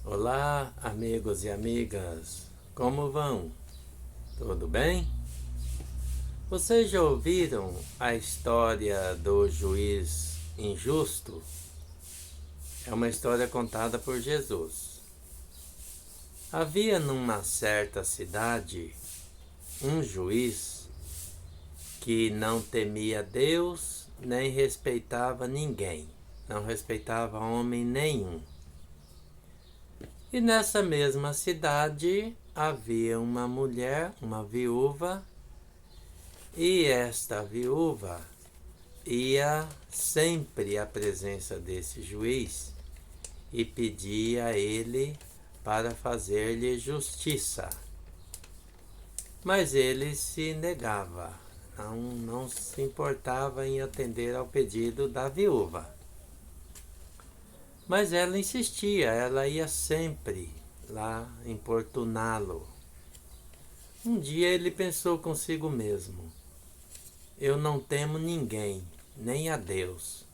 Olá, amigos e amigas, como vão? Tudo bem? Vocês já ouviram a história do juiz injusto? É uma história contada por Jesus. Havia numa certa cidade um juiz que não temia Deus nem respeitava ninguém, não respeitava homem nenhum. E nessa mesma cidade havia uma mulher, uma viúva, e esta viúva ia sempre à presença desse juiz e pedia a ele para fazer-lhe justiça. Mas ele se negava, não se importava em atender ao pedido da viúva. Mas ela insistia, ela ia sempre lá importuná-lo. Um dia ele pensou consigo mesmo: eu não temo ninguém, nem a Deus,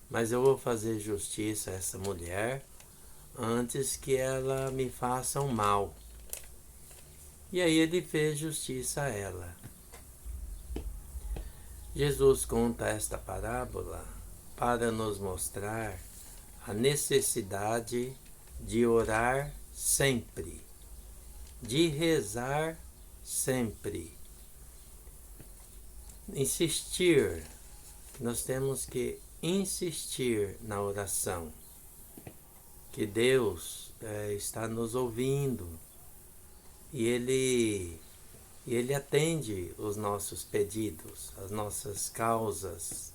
mas eu vou fazer justiça a essa mulher antes que ela me faça um mal. E aí ele fez justiça a ela. Jesus conta esta parábola para nos mostrar a necessidade de orar sempre, de rezar sempre. Insistir, nós temos que insistir na oração, que Deus está nos ouvindo e Ele atende os nossos pedidos, as nossas causas,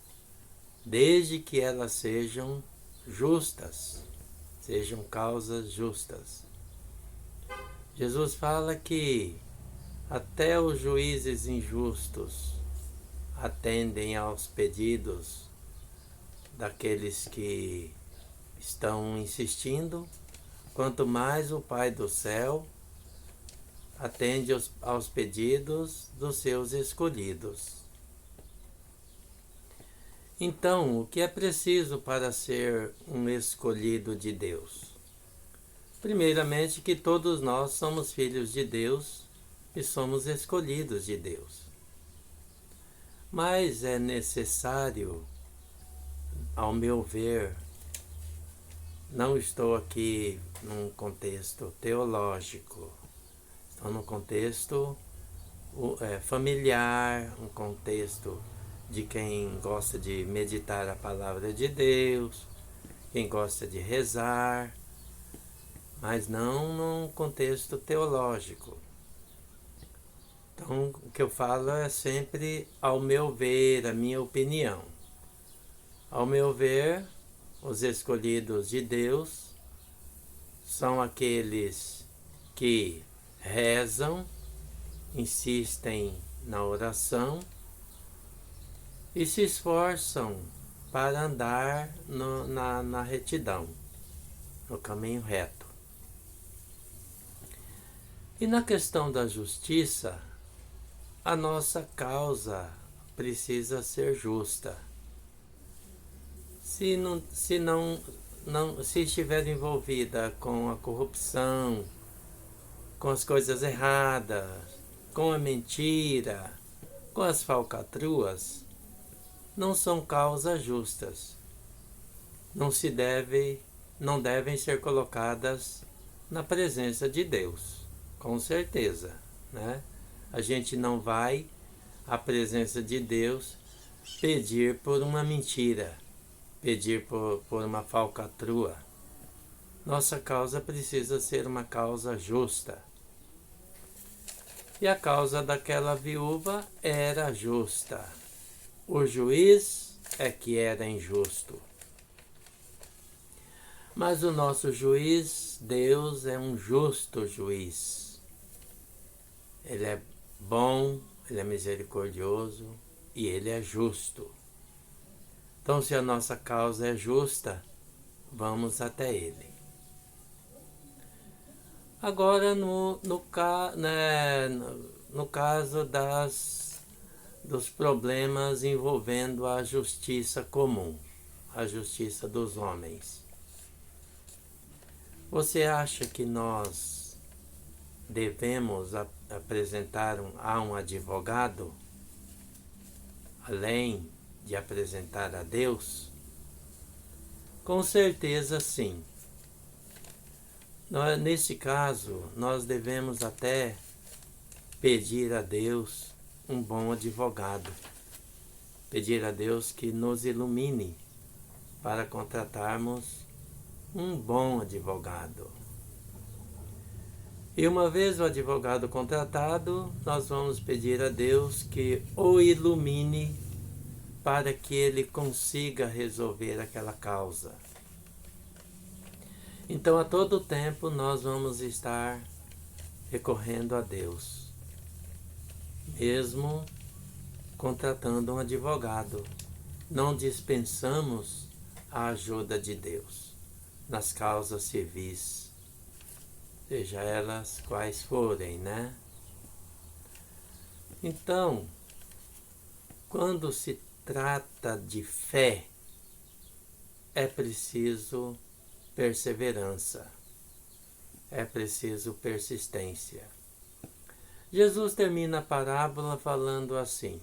desde que elas sejam justas, sejam causas justas. Jesus fala que até os juízes injustos atendem aos pedidos daqueles que estão insistindo, quanto mais o Pai do céu atende aos pedidos dos seus escolhidos. Então, o que é preciso para ser um escolhido de Deus? Primeiramente, que todos nós somos filhos de Deus e somos escolhidos de Deus. Mas é necessário, ao meu ver, não estou aqui num contexto teológico, estou num contexto familiar, um contexto de quem gosta de meditar a palavra de Deus, quem gosta de rezar, mas não num contexto teológico. Então, o que eu falo é sempre ao meu ver, a minha opinião. Ao meu ver, os escolhidos de Deus são aqueles que rezam, insistem na oração e se esforçam para andar na retidão, no caminho reto. E na questão da justiça, a nossa causa precisa ser justa. Se estiver envolvida com a corrupção, com as coisas erradas, com a mentira, com as falcatruas, não são causas justas. Não devem ser colocadas na presença de Deus, com certeza, né? A gente não vai à presença de Deus pedir por uma mentira, pedir por uma falcatrua. Nossa causa precisa ser uma causa justa. E a causa daquela viúva era justa. O juiz é que era injusto. Mas o nosso juiz, Deus, é um justo juiz. Ele é bom, ele é misericordioso e ele é justo. Então, se a nossa causa é justa, vamos até ele. Agora, no caso dos problemas envolvendo a justiça comum, a justiça dos homens. Você acha que nós devemos apresentar a um advogado, além de apresentar a Deus? Com certeza sim. Nesse caso, nós devemos até pedir a Deus um bom advogado. Pedir a Deus que nos ilumine para contratarmos um bom advogado. E uma vez o advogado contratado, nós vamos pedir a Deus que o ilumine para que ele consiga resolver aquela causa. Então, a todo tempo, nós vamos estar recorrendo a Deus, mesmo contratando um advogado. Não dispensamos a ajuda de Deus nas causas civis, seja elas quais forem, né? Então, quando se trata de fé, é preciso perseverança, é preciso persistência. Jesus termina a parábola falando assim: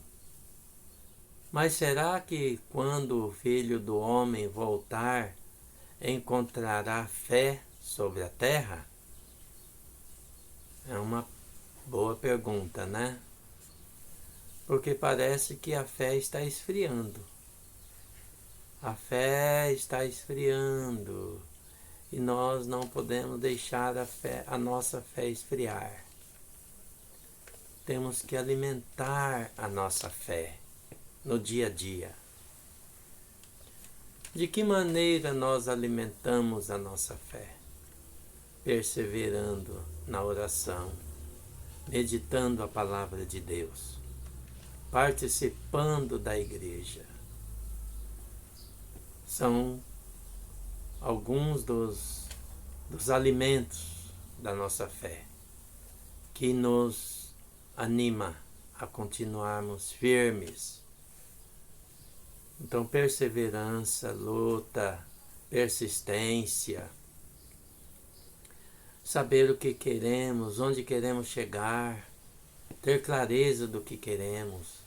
mas será que quando o Filho do Homem voltar, encontrará fé sobre a terra? É uma boa pergunta, né? Porque parece que a fé está esfriando. A fé está esfriando. E nós não podemos deixar a nossa fé esfriar. Temos que alimentar a nossa fé no dia a dia. De que maneira nós alimentamos a nossa fé? Perseverando na oração, meditando a palavra de Deus, participando da igreja. São alguns dos alimentos da nossa fé que nos anima a continuarmos firmes. Então, perseverança, luta, persistência, saber o que queremos, onde queremos chegar, ter clareza do que queremos,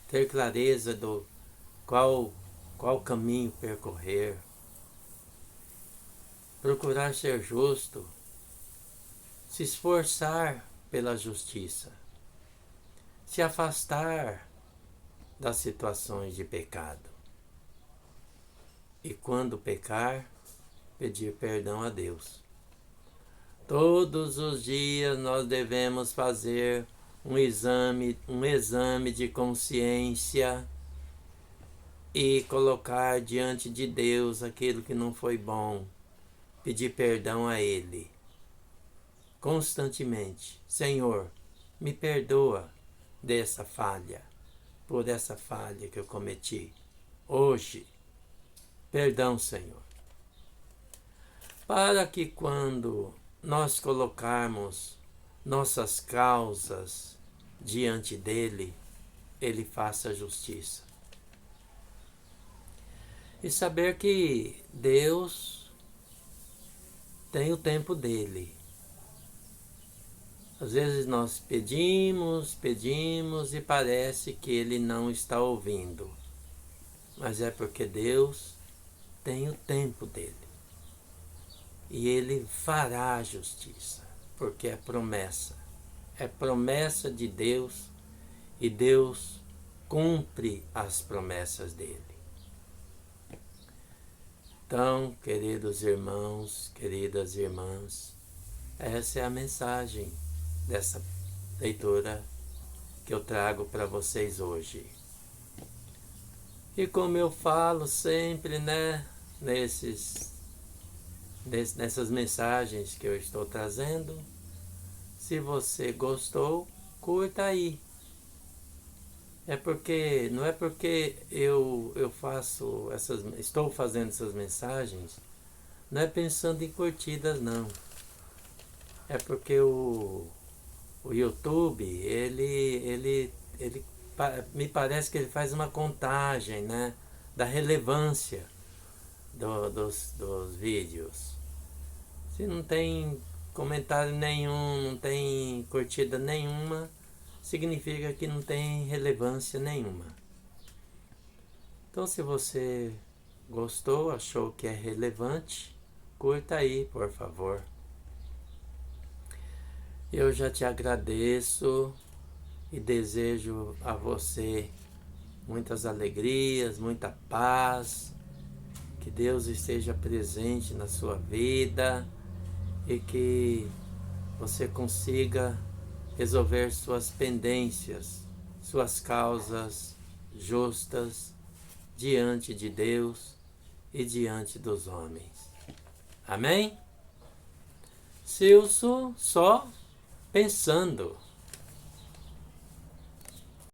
ter clareza do qual caminho percorrer, procurar ser justo, se esforçar pela justiça, se afastar das situações de pecado. E quando pecar, pedir perdão a Deus. Todos os dias nós devemos fazer um exame de consciência e colocar diante de Deus aquilo que não foi bom, pedir perdão a Ele constantemente. Senhor, me perdoa dessa falha, por essa falha que eu cometi hoje. Perdão, Senhor. Para que quando nós colocarmos nossas causas diante dele, ele faça justiça. E saber que Deus tem o tempo dele. Às vezes nós pedimos e parece que ele não está ouvindo. Mas é porque Deus tem o tempo dele. E ele fará a justiça, porque é promessa. É promessa de Deus e Deus cumpre as promessas dele. Então, queridos irmãos, queridas irmãs, essa é a mensagem dessa leitura que eu trago para vocês hoje. E como eu falo sempre, né, nessas mensagens que eu estou trazendo, se você gostou, curta aí. Não é porque eu estou fazendo essas mensagens, não é pensando em curtidas, não. É porque o YouTube, me parece que ele faz uma contagem, né, da relevância dos vídeos. Se não tem comentário nenhum, não tem curtida nenhuma, significa que não tem relevância nenhuma. Então, se você gostou, achou que é relevante, curta aí, por favor. Eu já te agradeço e desejo a você muitas alegrias, muita paz, que Deus esteja presente na sua vida e que você consiga resolver suas pendências, suas causas justas diante de Deus e diante dos homens. Amém? Silso só pensando.